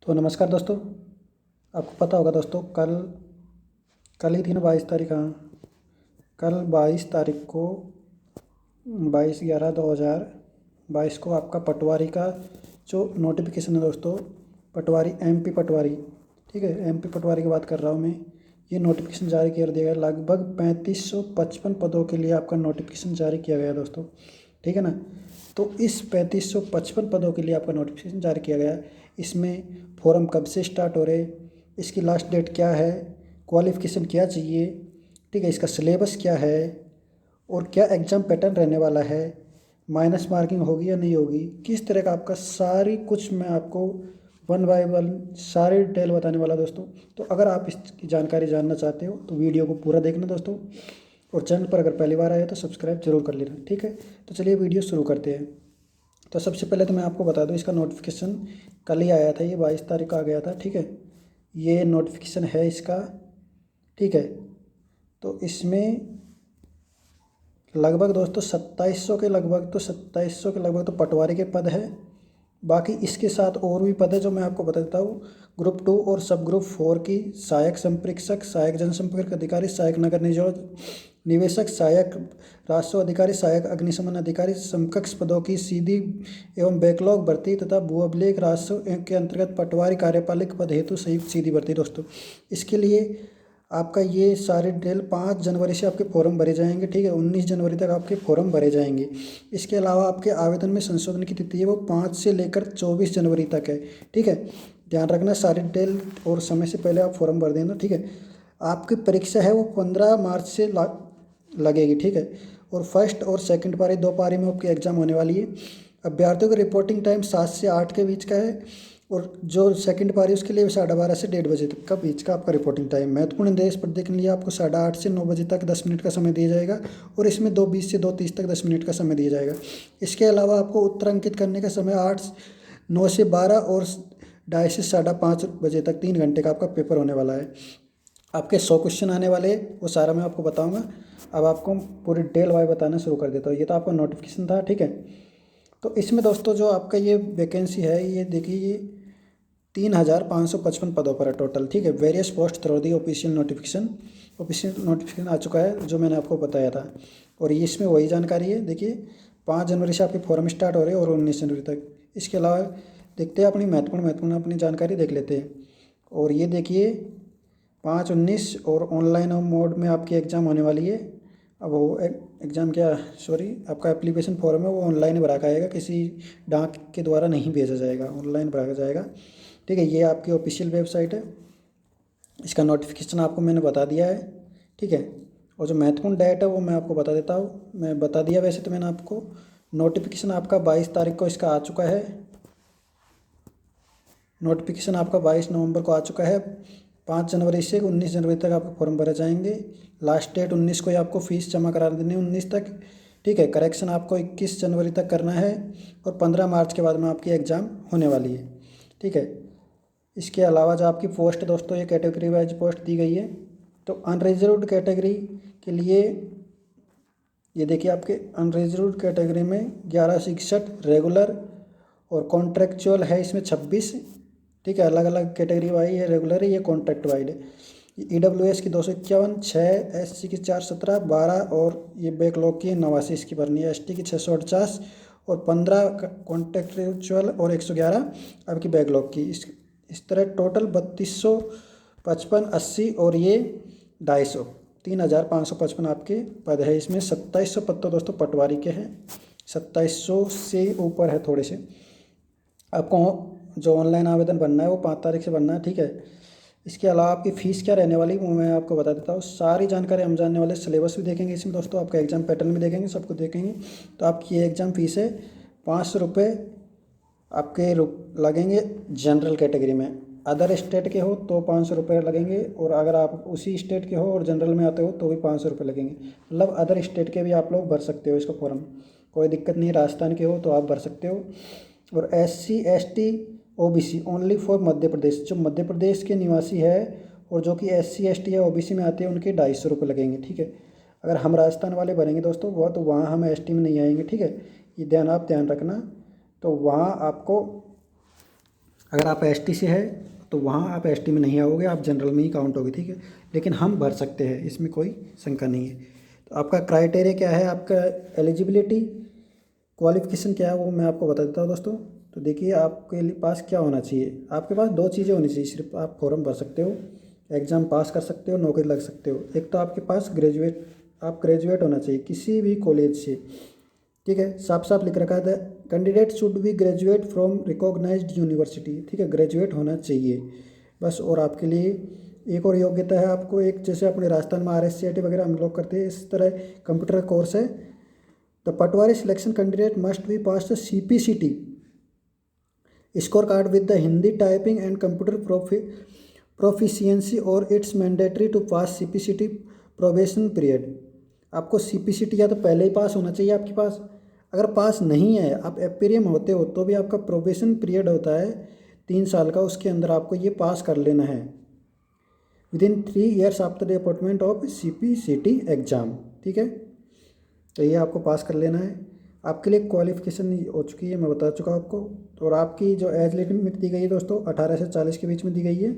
तो नमस्कार दोस्तों। आपको पता होगा दोस्तों, कल कल ही थी ना 22 तारीख। हाँ, कल 22 तारीख को 22/11/2022 को आपका पटवारी का जो नोटिफिकेशन है दोस्तों, पटवारी एमपी पटवारी, ठीक है, एमपी पटवारी की बात कर रहा हूँ मैं। ये नोटिफिकेशन जारी कर दिया गया। लगभग 3555 पदों के लिए आपका नोटिफिकेशन जारी किया गया दोस्तों, ठीक है ना। तो इस 3555 पदों के लिए आपका नोटिफिकेशन जारी किया गया। इसमें फॉर्म कब से स्टार्ट हो रहे, इसकी लास्ट डेट क्या है, क्वालिफ़िकेशन क्या चाहिए, ठीक है, इसका सिलेबस क्या है, और क्या एग्ज़ाम पैटर्न रहने वाला है, माइनस मार्किंग होगी या नहीं होगी, किस तरह का आपका सारी कुछ मैं आपको वन बाय वन सारी डिटेल बताने वाला दोस्तों। तो अगर आप इसकी जानकारी जानना चाहते हो तो वीडियो को पूरा देखना दोस्तों, और चैनल पर अगर पहली बार आए तो सब्सक्राइब जरूर कर लेना, ठीक है। तो चलिए वीडियो शुरू करते हैं। तो सबसे पहले तो मैं आपको बता दूं, इसका नोटिफिकेशन कल ही आया था, ये 22 तारीख को आ गया था, ठीक है। ये नोटिफिकेशन है इसका, ठीक है। तो इसमें लगभग दोस्तों 2700 के लगभग तो पटवारी के पद है। बाकी इसके साथ और भी पद है जो मैं आपको बता देता हूँ। ग्रुप 2 और सब ग्रुप 4 की सहायक संप्रेषक, सहायक जनसंपर्क अधिकारी, सहायक नगर निवेशक, सहायक राजस्व अधिकारी, सहायक अग्निशमन अधिकारी, समकक्ष पदों की सीधी एवं बैकलॉग भर्ती तथा भू अभिलेख राजस्व के अंतर्गत पटवारी कार्यपालिक पद हेतु संयुक्त सीधी भर्ती दोस्तों। इसके लिए आपका ये सारे डिटेल 5 जनवरी से आपके फॉर्म भरे जाएंगे, ठीक है। 19 जनवरी तक आपके फॉर्म भरे जाएंगे। इसके अलावा आपके आवेदन में संशोधन की तिथि है वो 5 से लेकर 24 जनवरी तक है, ठीक है। ध्यान रखना, सारी डिटेल और समय से पहले आप फॉर्म भर देना, ठीक है। आपकी परीक्षा है वो 15 मार्च से लगेगी, ठीक है। और फर्स्ट और सेकंड पारी, 2 पारी में आपकी एग्ज़ाम होने वाली है। अभ्यर्थियों का रिपोर्टिंग टाइम 7 से 8 के बीच का है, और जो सेकंड पारी उसके लिए 12:30 से 1:30 तक का बीच का आपका रिपोर्टिंग टाइम। महत्वपूर्ण निर्देश पढ़ने के लिए आपको 8:30 से 9 बजे तक 10 मिनट का समय दिया जाएगा, और इसमें 2:20 से 2:30 तक 10 मिनट का समय दिया जाएगा। इसके अलावा आपको उत्तर अंकित करने का समय 9 से 12 और 2:30 से 5:30 बजे तक 3 घंटे का आपका पेपर होने वाला है। आपके 100 क्वेश्चन आने वाले हैं, वो सारा मैं आपको बताऊंगा। अब आपको पूरी डिटेल वाइज बताना शुरू कर देता हूँ। ये तो आपका नोटिफिकेशन था, ठीक है। तो इसमें दोस्तों जो आपका ये वैकेंसी है, ये देखिए, ये 3,555 पदों पर है टोटल, ठीक है। Various post through the official notification आ चुका है जो मैंने आपको बताया था। और ये इसमें वही जानकारी है, देखिए 5 जनवरी से आपके फॉर्म स्टार्ट हो रहे हैं और 19 जनवरी तक। इसके अलावा देखते हैं अपनी महत्वपूर्ण अपनी जानकारी देख लेते हैं। और ये देखिए 5/19 और ऑनलाइन मोड में आपकी एग्ज़ाम होने वाली है। अब वो एग्ज़ाम क्या, सॉरी, आपका एप्लीकेशन फॉर्म है वो ऑनलाइन भरा का आएगा, किसी डाक के द्वारा नहीं भेजा जाएगा, ऑनलाइन भरा जाएगा, ठीक है। ये आपकी ऑफिशियल वेबसाइट है। इसका नोटिफिकेशन आपको मैंने बता दिया है, ठीक है। और जो महत्वपूर्ण डेट है वो मैं आपको बता देता हूँ। मैं बता दिया वैसे तो मैंने आपको। नोटिफिकेशन आपका 22 तारीख को इसका आ चुका है। नोटिफिकेशन आपका 22 नवंबर को आ चुका है। 5 जनवरी से 19 जनवरी तक आपके फॉर्म भरे जाएंगे। लास्ट डेट 19 को ही आपको फ़ीस जमा करा देनी है, 19 तक, ठीक है। करेक्शन आपको 21 जनवरी तक करना है, और 15 मार्च के बाद में आपकी एग्ज़ाम होने वाली है, ठीक है। इसके अलावा जो आपकी पोस्ट दोस्तों, ये कैटेगरी वाइज पोस्ट दी गई है। तो अनरिजर्व्ड कैटेगरी के लिए ये देखिए, आपके अनरिजर्व्ड कैटेगरी में 1161 रेगुलर, और कॉन्ट्रेक्चुअल है इसमें 26, ठीक है। अलग अलग कैटेगरी वाइज है, रेगुलर है, ये कॉन्ट्रैक्ट वाइज है। EWS की 251, 6 SC की 417, 12 और ये बैकलॉग की 89 इसकी भरनी है। ST की 648 और 15 कॉन्ट्रेक्चुअल और 111 आपकी बैकलॉग की। इस तरह टोटल 3255, 80 और ये 250, 3,555 आपके पद है। इसमें 2700 पद तो दोस्तों पटवारी के हैं, 2700 से ऊपर है थोड़े से। आपको जो ऑनलाइन आवेदन बनना है वो 5 तारीख से बनना है, ठीक है। इसके अलावा आपकी फ़ीस क्या रहने वाली वो मैं आपको बता देता हूँ। सारी जानकारी हम जानने वाले, सिलेबस भी देखेंगे इसमें दोस्तों, आपका एग्ज़ाम पैटर्न भी देखेंगे, सब कुछ देखेंगे। तो आपकी ये एग्ज़ाम फ़ीस है 500 रुपये आपके लगेंगे जनरल कैटेगरी में। अदर स्टेट के हो तो 500 रुपये लगेंगे, और अगर आप उसी स्टेट के हो और जनरल में आते हो तो भी 500 रुपये लगेंगे। मतलब अदर स्टेट के भी आप लोग भर सकते हो इसका फॉर्म, कोई दिक्कत नहीं। राजस्थान के हो तो आप भर सकते हो। और SC ST OBC only for Madhya Pradesh, जो मध्य प्रदेश के निवासी है और जो कि SC ST या OBC में आते हैं उनके 250 रुपये लगेंगे, ठीक है। अगर हम राजस्थान वाले भरेंगे दोस्तों वो, तो वहाँ हम ST में नहीं आएंगे, ठीक है। ये ध्यान रखना। तो वहाँ आपको अगर आप एसटी से है तो वहाँ आप एसटी में नहीं आओगे, आप जनरल में ही काउंट होगे, ठीक है। लेकिन हम भर सकते हैं, इसमें कोई शंका नहीं है। तो आपका क्राइटेरिया क्या है, आपका एलिजिबिलिटी क्वालिफिकेशन क्या है वो मैं आपको बता देता हूँ दोस्तों। तो देखिए आपके पास क्या होना चाहिए, आपके पास दो चीज़ें होनी चाहिए, सिर्फ आप फॉर्म भर सकते हो, एग्ज़ाम पास कर सकते हो, नौकरी लग सकते हो। एक तो आपके पास आप ग्रेजुएट होना चाहिए किसी भी कॉलेज से, ठीक है। साफ साफ लिख रखा था, candidate should be graduate from recognised university, ठीक है, ग्रेजुएट होना चाहिए बस। और आपके लिए एक और योग्यता है आपको, एक जैसे अपने राजस्थान में RSCIT वगैरह हम लोग करते हैं, इस तरह कंप्यूटर कोर्स है। The patwari selection candidate must be pass the CPCT score card with the Hindi typing and computer proficiency और it's mandatory to pass CPCT probation period. आपको CPCT या तो पहले ही पास होना चाहिए आपके पास, अगर पास नहीं है, आप एपीरियम होते हो, तो भी आपका प्रोबेशन पीरियड होता है 3 साल का, उसके अंदर आपको ये पास कर लेना है within 3 years after the appointment of CPCT exam, ठीक है। तो ये आपको पास कर लेना है। आपके लिए क्वालिफिकेशन हो चुकी है, मैं बता चुका हूँ आपको। और आपकी जो एज लिमिट दी गई है दोस्तों 18 से 40 के बीच में दी गई है।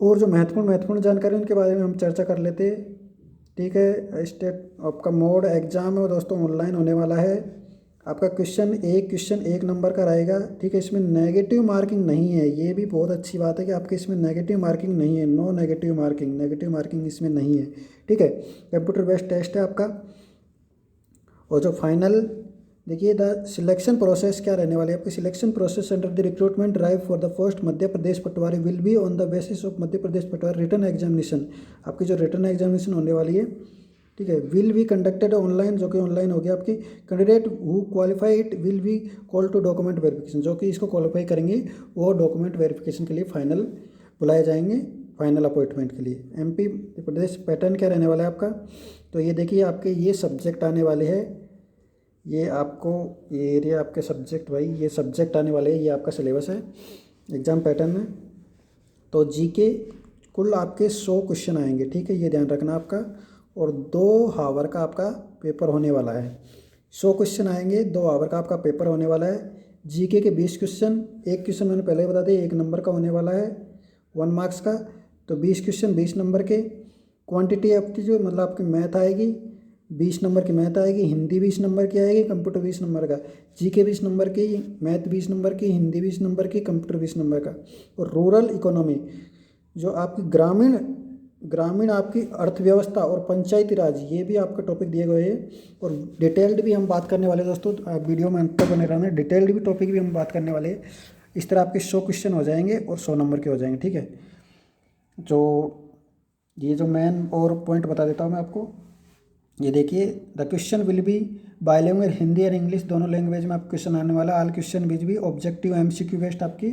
और जो महत्वपूर्ण जानकारी उनके बारे में हम चर्चा कर लेते हैं, ठीक है। स्टेट आपका मोड एग्ज़ाम है वो दोस्तों ऑनलाइन होने वाला है। आपका क्वेश्चन एक नंबर का रहेगा, ठीक है। इसमें नेगेटिव मार्किंग नहीं है, ये भी बहुत अच्छी बात है कि आपके इसमें नेगेटिव मार्किंग नहीं है, नो नेगेटिव मार्किंग इसमें नहीं है, ठीक है। कंप्यूटर बेस्ड टेस्ट है आपका। और जो फाइनल देखिए द सिलेक्शन प्रोसेस क्या रहने वाली है आपकी, selection process under the recruitment drive for the first Madhya Pradesh patwari will be on the basis of Madhya Pradesh patwari written examination. आपकी जो रिटन एग्जामिनेशन होने वाली है, ठीक है, विल बी कंडक्टेड ऑनलाइन, जो कि ऑनलाइन होगी आपकी। Candidate who qualify it will be call to document verification, जो कि इसको क्वालिफाई करेंगे वो डॉक्यूमेंट वेरिफिकेशन के लिए फाइनल बुलाए जाएंगे, फाइनल अपॉइंटमेंट के लिए। MP प्रदेश पैटर्न क्या रहने वाला है आपका, तो ये देखिए आपके ये सब्जेक्ट आने वाले हैं, ये आपको ये एरिया आपके सब्जेक्ट भाई ये सब्जेक्ट आने वाले हैं, ये आपका सिलेबस है एग्ज़ाम पैटर्न में। तो GK कुल आपके 100 क्वेश्चन आएंगे, ठीक है, ये ध्यान रखना आपका। और 2 हावर का आपका पेपर होने वाला है, 100 क्वेश्चन आएंगे, 2 हावर का आपका पेपर होने वाला है। GK के 20 क्वेश्चन, एक क्वेश्चन मैंने पहले ही बता दिया 1 नंबर का होने वाला है, 1 मार्क्स का। तो 20 क्वेश्चन 20 नंबर के। क्वांटिटी आपकी जो मतलब आपकी मैथ आएगी 20 नंबर की मैथ आएगी, हिंदी 20 नंबर की आएगी, कंप्यूटर 20 नंबर का, GK 20 नंबर की, मैथ 20 नंबर की, हिंदी 20 नंबर की, कंप्यूटर 20 नंबर का। और रूरल इकोनॉमी जो आपकी ग्रामीण आपकी अर्थव्यवस्था और पंचायती राज, ये भी आपके टॉपिक दिए गए हैं। और डिटेल्ड भी हम बात करने वाले दोस्तों, आप वीडियो में अंत तक बने रहना, डिटेल्ड भी टॉपिक भी हम बात करने वाले हैं। इस तरह आपके 100 क्वेश्चन हो जाएंगे और 100 नंबर के हो जाएंगे, ठीक है। ये जो मेन और पॉइंट बता देता हूँ मैं आपको, ये देखिए the question will be by language, Hindi और इंग्लिश दोनों लैंग्वेज में आपको क्वेश्चन आने वाला है। ऑल क्वेश्चन विच भी ऑब्जेक्टिव MCQ बेस्ड, आपकी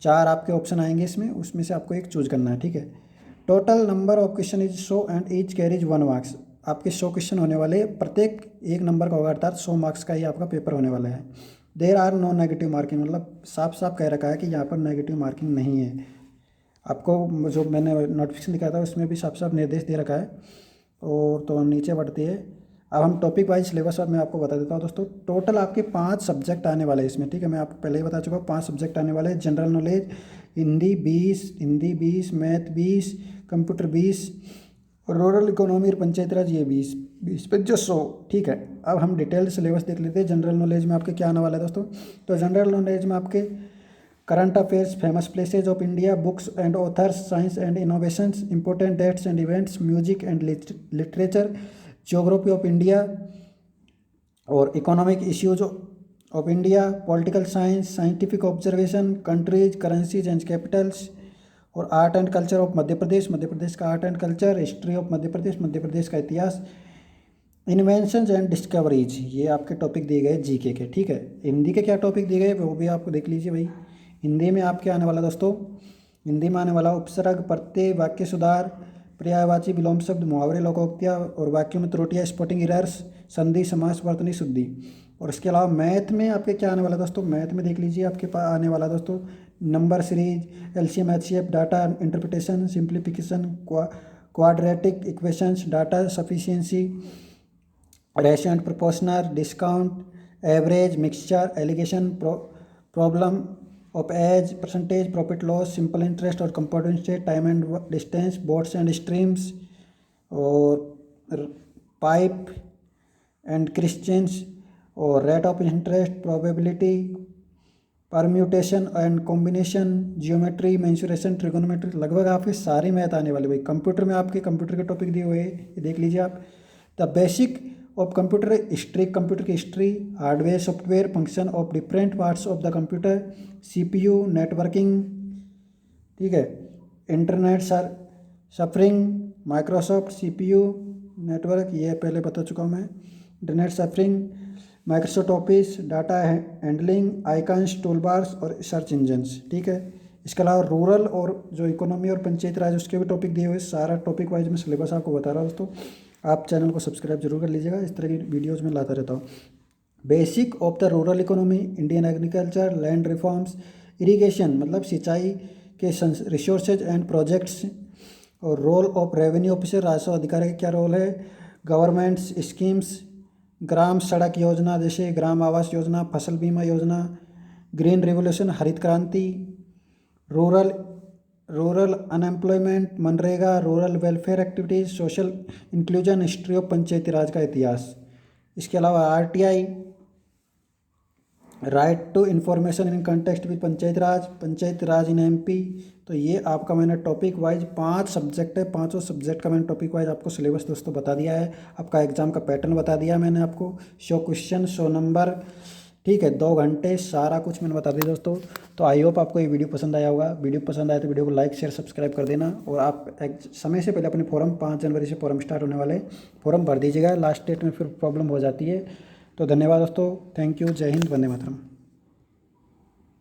4 आपके ऑप्शन आएंगे इसमें, उसमें से आपको एक चूज करना है, ठीक है। Total number of question is 100 and each carries 1 marks. आपके 100 क्वेश्चन होने वाले, प्रत्येक 1 नंबर का होगा, अर्थात 100 मार्क्स का ही आपका पेपर होने वाला है। There are no negative marking, मतलब साफ साफ कह रखा है कि यहाँ पर नेगेटिव मार्किंग नहीं है। आपको जो मैंने नोटिफिकेशन दिखाया था उसमें भी साफ साफ निर्देश दे रखा है। और तो नीचे बढ़ती है, अब हम टॉपिक वाइज सिलेबस मैं आपको बता देता हूँ दोस्तों। टोटल आपके 5 सब्जेक्ट आने वाले हैं इसमें, ठीक है, मैं आपको पहले ही बता चुका हूँ 5 सब्जेक्ट आने वाले हैं। General knowledge Hindi 20, math 20, computer 20, और रूरल इकोनॉमी और पंचायती राज ये 20 पे जो 100, ठीक है। अब हम डिटेल्ड सिलेबस देख लेते हैं। जनरल नॉलेज में आपके क्या आने वाला है दोस्तों, तो जनरल नॉलेज में आपके current affairs, famous places of India, books and authors, science and innovations, important dates and events, music and literature, geography of India और economic issues of India, political science, scientific observation, countries, currencies and capitals, और art and culture of Madhya Pradesh का art and culture, history of Madhya Pradesh का इतिहास, inventions and discoveries, ये आपके topic दिए गए GK के, ठीक है। हिंदी के क्या टॉपिक दिए गए वो भी आपको देख लीजिए भाई। हिंदी में आपके आने वाला दोस्तों, हिंदी में आने वाला उपसर्ग, प्रत्यय, वाक्य सुधार, पर्यायवाची, विलोम शब्द, मुहावरे, लोकोक्तियाँ और वाक्यों में त्रुटियाँ, स्पॉटिंग एरर्स, संधि, समास, वर्तनी, शुद्धि। और इसके अलावा मैथ में आपके क्या आने वाला दोस्तों, मैथ में देख लीजिए आपके पास आने वाला दोस्तों number series, LCM HCF, data interpretation, simplification, quadratic equations, data sufficiency, ratio and proportional, discount, average, mixture, alligation, problem of age, percentage, profit loss, simple interest और compound interest, time and distance, boats and streams, और pipe and क्रिश्चियंस, और rate of interest, probability, permutation and combination, geometry, mensuration, trigonometry, लगभग आपके सारे math आने वाले भाई। कंप्यूटर में आपके कंप्यूटर के टॉपिक दिए हुए हैं, ये देख लीजिए आप। The basic of computer history, computer की history, hardware software, function of different parts of the computer, CPU, networking, ठीक है, internet surfing, Microsoft CPU network, ये पहले बता चुका हूँ मैं, internet surfing, Microsoft Office, data handling, icons, toolbars और सर्च इंजन्स, ठीक है। इसके अलावा रूरल और जो इकोनॉमी और पंचायती राज उसके भी टॉपिक दिए हुए, सारा टॉपिक वाइज मैं सिलेबस आपको बता रहा हूँ दोस्तों। आप चैनल को सब्सक्राइब जरूर कर लीजिएगा, इस तरह की वीडियोज़ में लाता रहता हूँ। Basic of the rural economy, Indian agriculture, land reforms, irrigation मतलब सिंचाई के रिसोर्सेज एंड प्रोजेक्ट्स, और रोल ऑफ रेवेन्यू ऑफिसर, राजस्व अधिकारी का क्या रोल है, गवर्नमेंट्स स्कीम्स, ग्राम सड़क योजना जैसे ग्राम आवास योजना, फसल बीमा योजना, ग्रीन रिवोल्यूशन, हरित क्रांति, rural rural unemployment, MNREGA, rural welfare activities, social inclusion, history of Panchayati Raj का इतिहास। इसके अलावा RTI, right to information in context with Panchayati Raj in MP. तो ये आपका मैंने टॉपिक वाइज 5 सब्जेक्ट है, 5 सब्जेक्ट का मैंने टॉपिक वाइज आपको सिलेबस दोस्तों बता दिया है। आपका एग्जाम का पैटर्न बता दिया मैंने आपको, 100 क्वेश्चन 100 नंबर, ठीक है, 2 घंटे, सारा कुछ मैंने बता दिया दोस्तों। तो आई होप आपको ये वीडियो पसंद आया होगा। वीडियो पसंद आया तो वीडियो को लाइक शेयर सब्सक्राइब कर देना, और आप समय से पहले अपने फॉर्म 5 जनवरी से फॉर्म स्टार्ट होने वाले, फॉर्म भर दीजिएगा, लास्ट डेट में फिर प्रॉब्लम हो जाती है। तो धन्यवाद दोस्तों, थैंक यू, जय हिंद, वंदे मातरम।